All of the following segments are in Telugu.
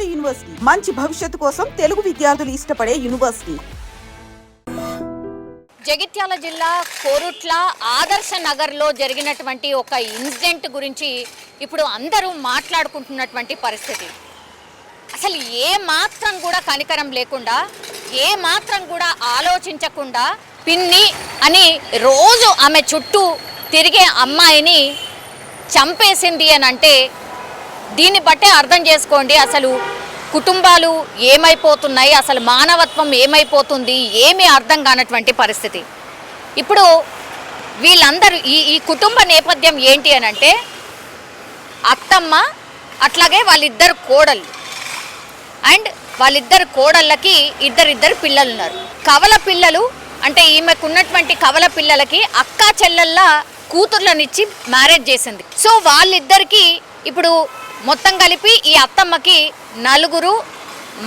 నాడు యూనివర్సిటీ మంచి భవిష్యత్తు కోసం తెలుగు విద్యార్థులు ఇష్టపడే యూనివర్సిటీ. జగిత్యాల జిల్లా కోరుట్ల ఆదర్శ నగర్లో జరిగినటువంటి ఒక ఇన్సిడెంట్ గురించి ఇప్పుడు అందరూ మాట్లాడుకుంటున్నటువంటి పరిస్థితి. అసలు ఏ మాత్రం కూడా కనికరం లేకుండా, ఏ మాత్రం కూడా ఆలోచించకుండా పిన్ని అని రోజు ఆమె చుట్టూ తిరిగే అమ్మాయిని చంపేసింది అని అంటే దీన్ని బట్టే అర్థం చేసుకోండి అసలు కుటుంబాలు ఏమైపోతున్నాయి, అసలు మానవత్వం ఏమైపోతుంది, ఏమీ అర్థం కానటువంటి పరిస్థితి. ఇప్పుడు వీళ్ళందరూ ఈ కుటుంబ నేపథ్యం ఏంటి అని అంటే అత్తమ్మ, అట్లాగే వాళ్ళిద్దరు కోడళ్ళు, అండ్ వాళ్ళిద్దరు కోడళ్ళకి ఇద్దరు పిల్లలు ఉన్నారు. కవల పిల్లలు అంటే ఈమెకు ఉన్నటువంటి కవల పిల్లలకి అక్కా చెల్లెళ్ళ కూతుర్లనిచ్చి మ్యారేజ్ చేసింది. సో వాళ్ళిద్దరికి ఇప్పుడు మొత్తం కలిపి ఈ అత్తమ్మకి 4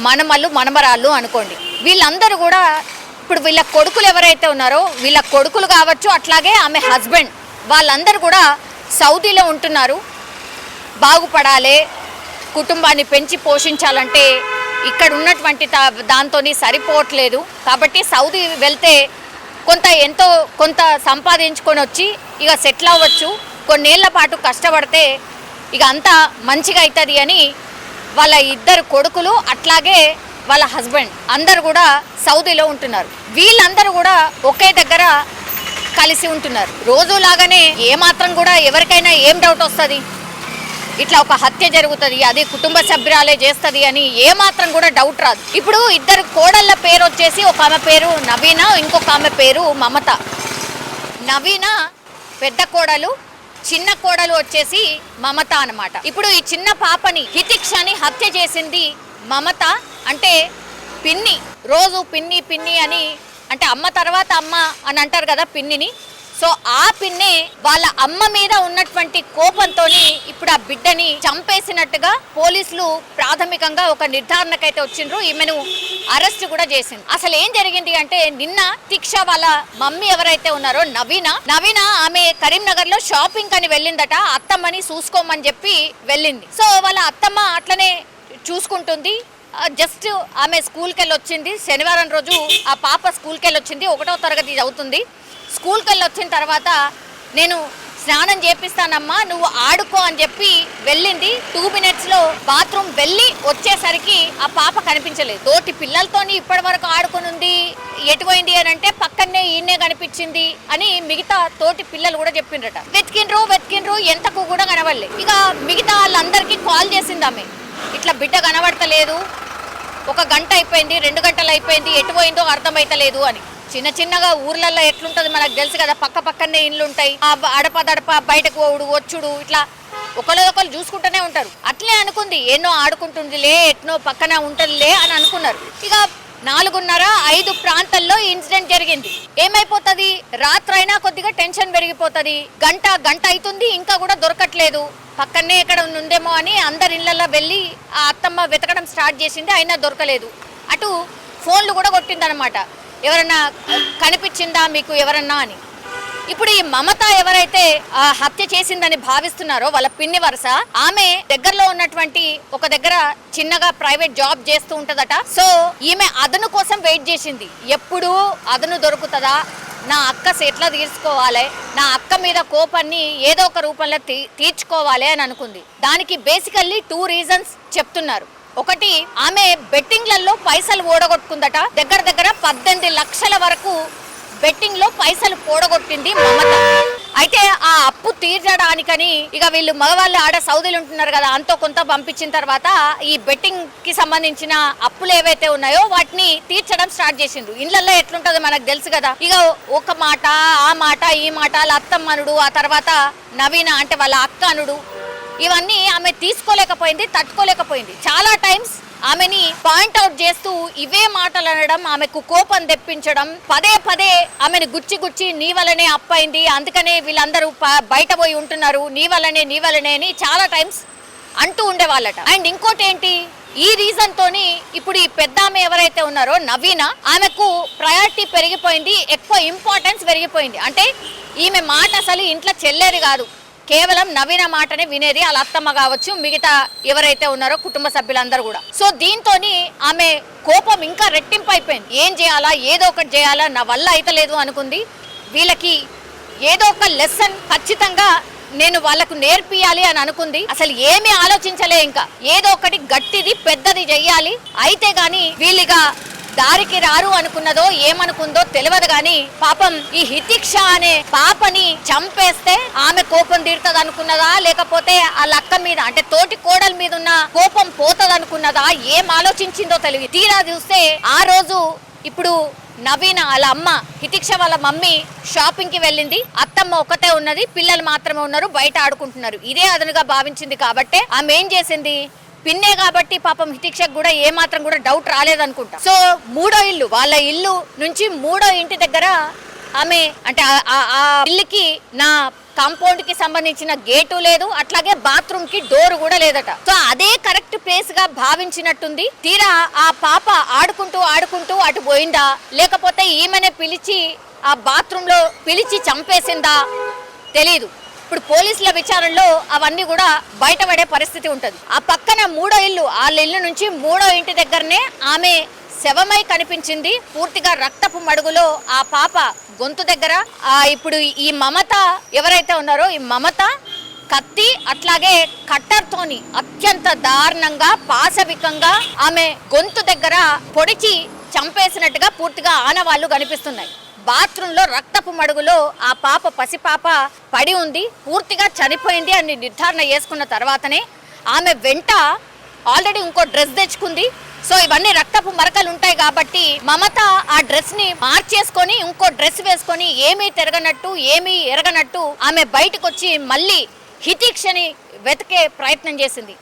మనమలు మనమరాళ్ళు అనుకోండి. వీళ్ళందరూ కూడా ఇప్పుడు వీళ్ళ కొడుకులు ఎవరైతే ఉన్నారో వీళ్ళ కొడుకులు కావచ్చు, అట్లాగే ఆమె హస్బెండ్, వాళ్ళందరూ కూడా సౌదీలో ఉంటున్నారు. బాగుపడాలి, కుటుంబాన్ని పెంచి పోషించాలంటే ఇక్కడ ఉన్నటువంటి దాంతో సరిపోవట్లేదు. కాబట్టి సౌదీ వెళ్తే కొంత సంపాదించుకొని వచ్చి ఇక సెటిల్ అవ్వచ్చు, కొన్నేళ్ల పాటు కష్టపడితే ఇక అంతా మంచిగా అవుతుంది అని వాళ్ళ ఇద్దరు కొడుకులు అట్లాగే వాళ్ళ హస్బెండ్ అందరు కూడా సౌదీలో ఉంటున్నారు. వీళ్ళందరూ కూడా ఒకే దగ్గర కలిసి ఉంటున్నారు. రోజులాగానే ఏమాత్రం కూడా ఎవరికైనా ఏం డౌట్ వస్తుంది, ఇట్లా ఒక హత్య జరుగుతుంది, అది కుటుంబ సభ్యురాలే చేస్తుంది అని ఏమాత్రం కూడా డౌట్ రాదు. ఇప్పుడు ఇద్దరు కోడళ్ళ పేరు వచ్చేసి ఒక ఆమె పేరు నవీన, ఇంకొక ఆమె పేరు మమత. నవీన పెద్ద కోడలు, చిన్న కోడలు వచ్చేసి మమత అన్నమాట. ఇప్పుడు ఈ చిన్న పాపని హితిక్షని హత్య చేసింది మమత, అంటే పిన్ని. రోజు పిన్ని పిన్ని అని అంటే అమ్మ తర్వాత అమ్మ అని అంటారు కదా పిన్నిని. సో ఆ పిన్నే వాళ్ళ అమ్మ మీద ఉన్నటువంటి కోపంతో ఇప్పుడు ఆ బిడ్డని చంపేసినట్టుగా పోలీసులు ప్రాథమికంగా ఒక నిర్ధారణకైతే వచ్చిండ్రు. ఈమెను అరెస్ట్ కూడా చేసింది. అసలు ఏం జరిగింది అంటే నిన్న తిక్ష వాళ్ళ మమ్మీ ఎవరైతే ఉన్నారో నవీన ఆమె కరీంనగర్ లో షాపింగ్ అని వెళ్ళిందట. అత్తమ్మని చూసుకోమని చెప్పి వెళ్ళింది. సో వాళ్ళ అత్తమ్మ అట్లనే చూసుకుంటుంది. జస్ట్ ఆమె స్కూల్కి వెళ్ళి వచ్చింది. శనివారం రోజు ఆ పాప స్కూల్కి వెళ్ళి వచ్చింది, 1వ తరగతి చదువుతుంది. స్కూల్కి వెళ్ళి వచ్చిన తర్వాత నేను స్నానం చేపిస్తానమ్మా, నువ్వు ఆడుకో అని చెప్పి వెళ్ళింది. 2 minutesలో బాత్రూమ్ వెళ్ళి వచ్చేసరికి ఆ పాప కనిపించలేదు. తోటి పిల్లలతో ఇప్పటి వరకు ఆడుకుని ఉంది, ఎటుపోయింది అని అంటే పక్కనే ఈయనే కనిపించింది అని మిగతా తోటి పిల్లలు కూడా చెప్పిండ్రట. వెతికిండ్రు ఎంతకు కూడా కనబడలే. ఇక మిగతా వాళ్ళందరికీ కాల్ చేసింది ఆమె, ఇట్లా బిడ్డ కనబడతలేదు, 1 గంట అయిపోయింది, 2 గంటలు అయిపోయింది, ఎటుపోయిందో అర్థమైతలేదు అని. చిన్నగా ఊర్లలో ఎట్లుంటుంది మనకు తెలుసు కదా, పక్కనే ఇండ్లు ఉంటాయి, అడపదడప బయటకు పోవుడు వచ్చుడు ఇట్లా ఒకరు చూసుకుంటూనే ఉంటారు. అట్లే అనుకుంది, ఎన్నో ఆడుకుంటుందిలే, ఎట్నో పక్కన ఉంటుందిలే అని అనుకున్నారు. ఇక 4:30-5 ప్రాంతాల్లో ఇన్సిడెంట్ జరిగింది. ఏమైపోతుంది, రాత్రైనా కొద్దిగా టెన్షన్ పెరిగిపోతుంది. గంట అవుతుంది, ఇంకా కూడా దొరకట్లేదు. పక్కనే ఎక్కడ ఉందేమో అని అందరి ఇళ్లలో వెళ్ళి ఆ అత్తమ్మ వెతకడం స్టార్ట్ చేసింది, అయినా దొరకలేదు. అటు ఫోన్లు కూడా కొట్టిందనమాట, ఎవరన్నా కనిపించిందా మీకు ఎవరన్నా అని. ఇప్పుడు ఈ మమత ఎవరైతే హత్య చేసిందని భావిస్తున్నారో వాళ్ళ పిన్ని వరుస, ఆమె దగ్గరలో ఉన్నటువంటి ఒక దగ్గర చిన్నగా ప్రైవేట్ జాబ్ చేస్తూ ఉంటదట. సో ఈమె అదను కోసం వెయిట్ చేసింది, ఎప్పుడు అదను దొరుకుతుందా, నా అక్క ఎట్లా తీర్చుకోవాలి, నా అక్క మీద కోపాన్ని ఏదో ఒక రూపంలో తీర్చుకోవాలి అని అనుకుంది. దానికి బేసికల్లీ 2 reasons చెప్తున్నారు. ఒకటి, ఆమె బెట్టింగ్లలో పైసలు ఓడగొట్టుకుందట. దగ్గర 18 లక్షల వరకు బెట్టింగ్ లో పైసలు పోడగొట్టింది మమత. అయితే ఆ అప్పు తీర్చడానికని ఇక వీళ్ళు మగవాళ్ళు ఆడ సౌదీలు ఉంటున్నారు కదా, అంతో కొంత పంపించిన తర్వాత ఈ బెట్టింగ్ కి సంబంధించిన అప్పులు ఏవైతే ఉన్నాయో వాటిని తీర్చడం స్టార్ట్ చేసిండ్రు. ఇళ్లలో ఎట్లుంటుందో మనకు తెలుసు కదా. ఇక ఒక మాట ఆ మాట ఈ మాట, వాళ్ళ అత్తమ్మనుడు, ఆ తర్వాత నవీన అంటే వాళ్ళ అక్క అనుడు, ఇవన్నీ ఆమె తీసుకోలేకపోయింది, తట్టుకోలేకపోయింది. చాలా టైమ్స్ ఆమెని పాయింట్అవుట్ చేస్తూ ఇవే మాటలు అనడం, ఆమెకు కోపం తెప్పించడం, పదే ఆమెను గుచ్చి నీ వల్లనే అప్పైంది, అందుకనే వీళ్ళందరూ బయట పోయి ఉంటున్నారు, నీ వల్లనే అని చాలా టైమ్స్ అంటూ ఉండేవాళ్ళట. అండ్ ఇంకోటి ఏంటి, ఈ రీజన్ తోని ఇప్పుడు ఈ పెద్ద ఆమె ఎవరైతే ఉన్నారో నవీన, ఆమెకు ప్రయారిటీ పెరిగిపోయింది, ఎక్కువ ఇంపార్టెన్స్ పెరిగిపోయింది. అంటే ఈమె మాట అసలు ఇంట్లో చెల్లేది కాదు. కేవలం నవీన మాటనే వినేది, వాళ్ళ అత్తమ్మ కావచ్చు, మిగతా ఎవరైతే ఉన్నారో కుటుంబ సభ్యులందరూ కూడా. సో దీంతోని ఆమె కోపం ఇంకా రెట్టింపు అయిపోయింది. ఏం చేయాలా, ఏదో ఒకటి చేయాలా, నా వల్ల అయితలేదు అనుకుంది. వీళ్ళకి ఏదో ఒక లెసన్ ఖచ్చితంగా నేను వాళ్ళకు నేర్పియాలి అని అనుకుంది. అసలు ఏమీ ఆలోచించలే, ఇంకా ఏదో ఒకటి గట్టిది పెద్దది చెయ్యాలి, అయితే గాని వీళ్ళిగా దారికి రారు అనుకున్నదో ఏమనుకుందో తెలియదు గాని పాపం ఈ హితిక్ష అనే పాపని చంపేస్తే ఆమె కోపం తీరుతుంది అనుకున్నదా, లేకపోతే వాళ్ళ అక్క మీద అంటే తోటి కోడల మీద ఉన్న కోపం పోతుంది అనుకున్నదా, ఏం ఆలోచించిందో తెలియదు. తీరా చూస్తే ఆ రోజు ఇప్పుడు నవీన వాళ్ళ అమ్మ హితిక్ష వాళ్ళ మమ్మీ షాపింగ్ కి వెళ్ళింది. అత్తమ్మ ఒక్కతే ఉన్నది, పిల్లలు మాత్రమే ఉన్నారు, బయట ఆడుకుంటున్నారు. ఇదే అదనుగా భావించింది కాబట్టి ఆమె ఏం చేసింది, పిన్నే కాబట్టి పాపం హితిక్షకు కూడా ఏ మాత్రం కూడా డౌట్ రాలేదనుకుంటా. సో మూడో ఇల్లు, వాళ్ళ ఇల్లు నుంచి మూడో ఇంటి దగ్గర ఆమె అంటే ఆ ఇల్లుకి నా కాంపౌండ్ కి సంబంధించిన గేటు లేదు, అట్లాగే బాత్రూమ్ కి డోర్ కూడా లేదట. సో అదే కరెక్ట్ ప్లేస్ గా భావించినట్టుంది. తీరా ఆ పాప ఆడుకుంటూ ఆడుకుంటూ అటు పోయిందా, లేకపోతే ఈమెనే పిలిచి ఆ బాత్రూమ్ లో పిలిచి చంపేసిందా తెలీదు. ఇప్పుడు పోలీసుల విచారణలో అవన్నీ కూడా బయటపడే పరిస్థితి ఉంటది. ఆ పక్కన మూడో ఇల్లు, వాళ్ళ ఇల్లు నుంచి మూడో ఇంటి దగ్గరనే ఆమె శవమై కనిపించింది, పూర్తిగా రక్తపు మడుగులో. ఆ పాప గొంతు దగ్గర ఇప్పుడు ఈ మమత ఎవరైతే ఉన్నారో ఈ మమత కత్తి అట్లాగే కట్టర్తోని అత్యంత దారుణంగా పాశవికంగా ఆమె గొంతు దగ్గర పొడిచి చంపేసినట్టుగా పూర్తిగా ఆనవాళ్లు కనిపిస్తున్నాయి. బాత్రూంలో రక్తపు మడుగులో ఆ పాప పసిపాప పడి ఉంది, పూర్తిగా చనిపోయింది అని నిర్ధారణ చేసుకున్న తర్వాతనే ఆమె వెంట ఆల్రెడీ ఇంకో డ్రెస్ తెచ్చుకుంది. సో ఇవన్నీ రక్తపు మరకలు ఉంటాయి కాబట్టి మమత ఆ డ్రెస్ ని మార్చేసుకొని ఇంకో డ్రెస్ వేసుకొని ఏమీ తిరగనట్టు ఏమీ ఎరగనట్టు ఆమె బయటకు వచ్చి మళ్ళీ హితిక్షని వెతికే ప్రయత్నం చేసింది.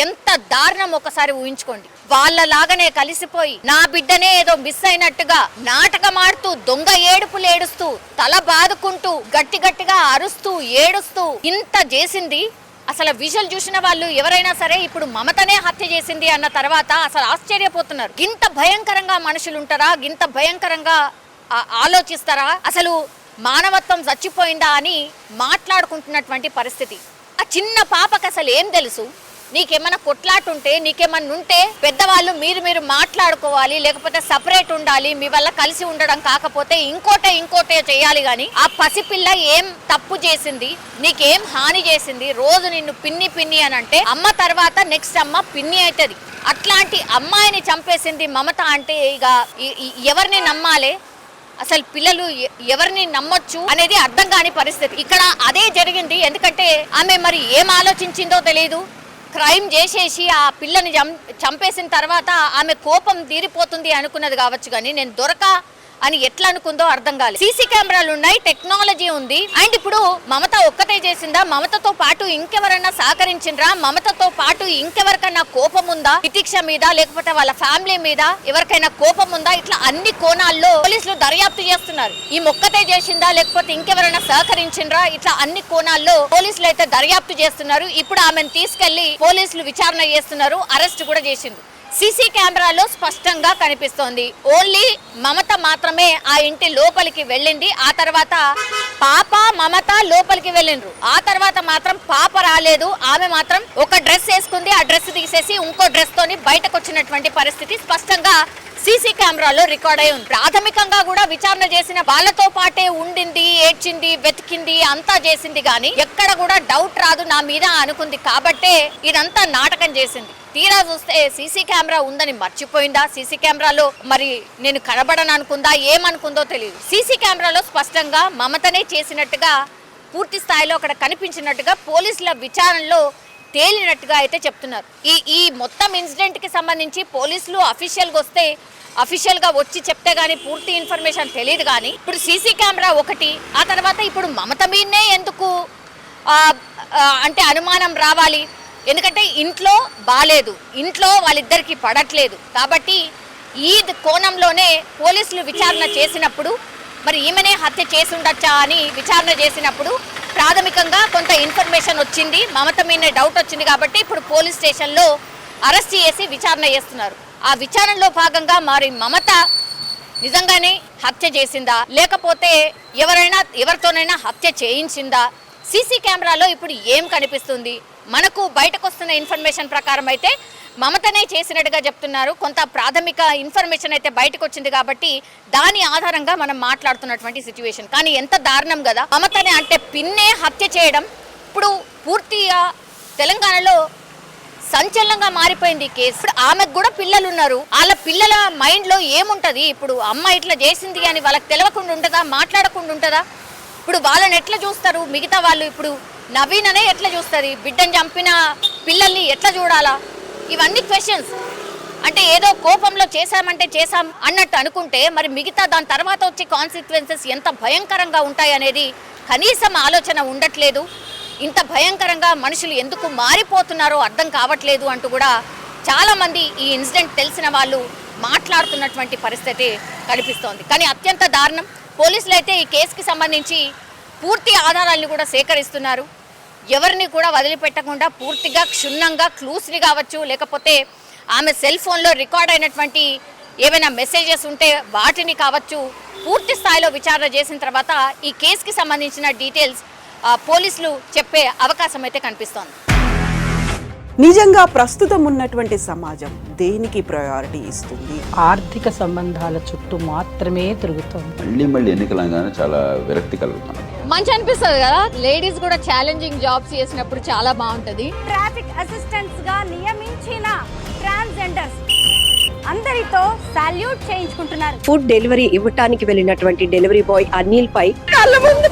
ఎంత దారుణం ఒకసారి ఊహించుకోండి. వాళ్ళలాగానే కలిసిపోయి నా బిడ్డనే ఏదో మిస్ అయినట్టుగా నాటకం ఆడుతూ దొంగ ఏడుపులు ఏడుస్తూ తల బాదుకుంటూ గట్టి గట్టిగా అరుస్తూ ఏడుస్తూ ఇంత చేసింది. అసలు విజువల్ చూసిన వాళ్ళు ఎవరైనా సరే ఇప్పుడు మమతనే హత్య చేసింది అన్న తర్వాత అసలు ఆశ్చర్యపోతున్నారు. గింత భయంకరంగా మనుషులు ఉంటారా, గింత భయంకరంగా ఆలోచిస్తారా, అసలు మానవత్వం చచ్చిపోయిందా అని మాట్లాడుకుంటున్నటువంటి పరిస్థితి. ఆ చిన్న పాపకి అసలు ఏం తెలుసు? నీకేమన్నా కొట్లాటుంటే నీకేమన్నా ఉంటే పెద్దవాళ్ళు మీరు మాట్లాడుకోవాలి, లేకపోతే సపరేట్ ఉండాలి, మీ వల్ల కలిసి ఉండడం కాకపోతే ఇంకోటే చేయాలి. గాని ఆ పసిపిల్ల ఏం తప్పు చేసింది, నీకేం హాని చేసింది? రోజు నిన్ను పిన్ని అని అంటే అమ్మ తర్వాత నెక్స్ట్ అమ్మ పిన్ని అవుతుంది. అట్లాంటి అమ్మాయిని చంపేసింది మమత అంటే ఇక ఎవరిని నమ్మాలి? అసలు పిల్లలు ఎవరిని నమ్మొచ్చు అనేది అర్థం కాని పరిస్థితి. ఇక్కడ అదే జరిగింది. ఎందుకంటే ఆమె మరి ఏం ఆలోచించిందో తెలియదు. క్రైమ్ చేసేసి ఆ పిల్లని చంపేసిన తర్వాత ఆమె కోపం తీరిపోతుంది అనుకున్నది కావచ్చు, కానీ నేను దొరక అని ఎట్లా అనుకుందో అర్థం కాలేదు. సీసీ కెమెరాలు ఉన్నాయి, టెక్నాలజీ ఉంది. అండ్ ఇప్పుడు మమత ఒక్కతే చేసిందా? మమతతో పాటు ఇంకెవరన్నా సహకరించిండ్రా? మమతతో పాటు ఇంకెవరికైనా కోపం ఉందా హితిక్ష మీద, లేకపోతే వాళ్ళ ఫ్యామిలీ మీద ఎవరికైనా కోపం ఉందా? ఇట్లా అన్ని కోణాల్లో పోలీసులు దర్యాప్తు చేస్తున్నారు. ఈ మొక్కతే చేసిందా, లేకపోతే ఇంకెవరైనా సహకరించిండ్రా? ఇట్లా అన్ని కోణాల్లో పోలీసులు అయితే దర్యాప్తు చేస్తున్నారు. ఇప్పుడు ఆమెను తీసుకెళ్లి పోలీసులు విచారణ చేస్తున్నారు, అరెస్ట్ కూడా చేసిండ్రు. సీసీ కెమెరాలో స్పష్టంగా కనిపిస్తోంది ఓన్లీ మమత మాత్రమే ఆ ఇంటి లోపలికి వెళ్ళింది. ఆ తర్వాత పాప మమత లోపలికి వెళ్ళిండ్రు. ఆ తర్వాత మాత్రం పాప రాలేదు. ఆమె మాత్రం ఒక డ్రెస్ వేసుకుంది, ఆ డ్రెస్ తీసేసి ఇంకో డ్రెస్ తోని బయటకు వచ్చినటువంటి పరిస్థితి స్పష్టంగా సీసీ కెమెరాలో రికార్డ్ అయి ఉంది. ప్రాథమికంగా కూడా విచారణ చేసిన వాళ్ళతో పాటే ఉండింది, ఏడ్చింది, వెతికింది, అంతా చేసింది, కానీ ఎక్కడ కూడా డౌట్ రాదు నా మీద అనుకుంది. కాబట్టే ఇదంతా నాటకం చేసింది. తీరా చూస్తే సీసీ కెమెరా ఉందని మర్చిపోయిందా? సీసీ కెమెరాలో మరి నేను కనబడను అనుకుందా, ఏమనుకుందో తెలియదు. సీసీ కెమెరాలో స్పష్టంగా మమతనే చేసినట్టుగా పూర్తి స్థాయిలో అక్కడ కనిపించినట్టుగా పోలీసుల విచారణలో తేలినట్టుగా అయితే చెప్తున్నారు. ఈ మొత్తం ఇన్సిడెంట్ కి సంబంధించి పోలీసులు అఫీషియల్ గా వచ్చి చెప్తే గానీ పూర్తి ఇన్ఫర్మేషన్ తెలియదు. కానీ ఇప్పుడు సీసీ కెమెరా ఒకటి, ఆ తర్వాత ఇప్పుడు మమత మీదనే ఎందుకు అంటే అనుమానం రావాలి? ఎందుకంటే ఇంట్లో బాలేదు, ఇంట్లో వాళ్ళిద్దరికి పడట్లేదు. కాబట్టి ఈ కోణంలోనే పోలీసులు విచారణ చేసినప్పుడు మరి ఈమెనే హత్య చేసి ఉండొచ్చా అని విచారణ చేసినప్పుడు ప్రాథమికంగా కొంత ఇన్ఫర్మేషన్ వచ్చింది, మమత మీదనే డౌట్ వచ్చింది. కాబట్టి ఇప్పుడు పోలీస్ స్టేషన్లో అరెస్ట్ చేసి విచారణ చేస్తున్నారు. ఆ విచారణలో భాగంగా మరి మమత నిజంగానే హత్య చేసిందా, లేకపోతే ఎవరితోనైనా హత్య చేయించిందా, సీసీ కెమెరాలో ఇప్పుడు ఏం కనిపిస్తుంది? మనకు బయటకు వస్తున్న ఇన్ఫర్మేషన్ ప్రకారం అయితే మమతనే చేసినట్టుగా చెప్తున్నారు. కొంత ప్రాథమిక ఇన్ఫర్మేషన్ అయితే బయటకు వచ్చింది కాబట్టి దాని ఆధారంగా మనం మాట్లాడుతున్నటువంటి సిచ్యువేషన్. కానీ ఎంత దారుణం కదా, మమతనే అంటే పిన్నే హత్య చేయడం ఇప్పుడు పూర్తిగా తెలంగాణలో సంచలనంగా మారిపోయింది కేసు. ఇప్పుడు ఆమెకు కూడా పిల్లలు ఉన్నారు. వాళ్ళ పిల్లల మైండ్లో ఏముంటుంది? ఇప్పుడు అమ్మ ఇట్లా చేసింది అని వాళ్ళకి తెలియకుండా ఉంటుందా? మాట్లాడకుండా ఉంటుందా? ఇప్పుడు వాళ్ళని ఎట్లా చూస్తారు మిగతా వాళ్ళు? ఇప్పుడు నవీన్ అనే ఎట్లా చూస్తుంది? బిడ్డను చంపిన పిల్లల్ని ఎట్లా చూడాలా? ఇవన్నీ క్వశ్చన్స్. అంటే ఏదో కోపంలో చేశామంటే చేశాం అన్నట్టు అనుకుంటే మరి మిగతా దాని తర్వాత వచ్చే కాన్సిక్వెన్సెస్ ఎంత భయంకరంగా ఉంటాయి అనేది కనీసం ఆలోచన ఉండట్లేదు. ఇంత భయంకరంగా మనుషులు ఎందుకు మారిపోతున్నారో అర్థం కావట్లేదు అంటూ కూడా చాలామంది ఈ ఇన్సిడెంట్ తెలిసిన వాళ్ళు మాట్లాడుతున్నటువంటి పరిస్థితి కనిపిస్తోంది. కానీ అత్యంత దారుణం. పోలీసులు అయితే ఈ కేసుకి సంబంధించి పూర్తి ఆధారాలను కూడా సేకరిస్తున్నారు. ఎవరిని కూడా వదిలిపెట్టకుండా పూర్తిగా క్షుణ్ణంగా క్లూస్ని కావచ్చు, లేకపోతే ఆమె సెల్ ఫోన్లో రికార్డ్ అయినటువంటి ఏవైనా మెసేజెస్ ఉంటే వాటిని కావచ్చు పూర్తి స్థాయిలో విచారణ చేసిన తర్వాత ఈ కేసుకి సంబంధించిన డీటెయిల్స్ పోలీసులు చెప్పే అవకాశం అయితే కనిపిస్తోంది. నిజంగా ప్రస్తుతం ఉన్నటువంటి సమాజం దేనికి ప్రయారిటీ ఇస్తుంది? ఆర్థిక సంబంధాల చుట్టూ మాత్రమే తిరుగుతోంది. మళ్ళీ ఎన్నికలంగానే చాలా విరక్తి కలుగుతున్నాం. మంచి అనిపిస్తుంది కదా, లేడీస్ కూడా ఛాలెంజింగ్ జాబ్స్ చేసినప్పుడు చాలా బాగుంటది. ట్రాఫిక్ అసిస్టెంట్స్ గా నియమించిన ట్రాన్స్జెండర్స్ అందరితో సాల్యూట్ చేయించుకుంటున్నారు. ఫుడ్ డెలివరీ ఇవ్వటానికి వెళ్ళినటువంటి డెలివరీ బాయ్ అనిల్ పై కళ్ళ ముందు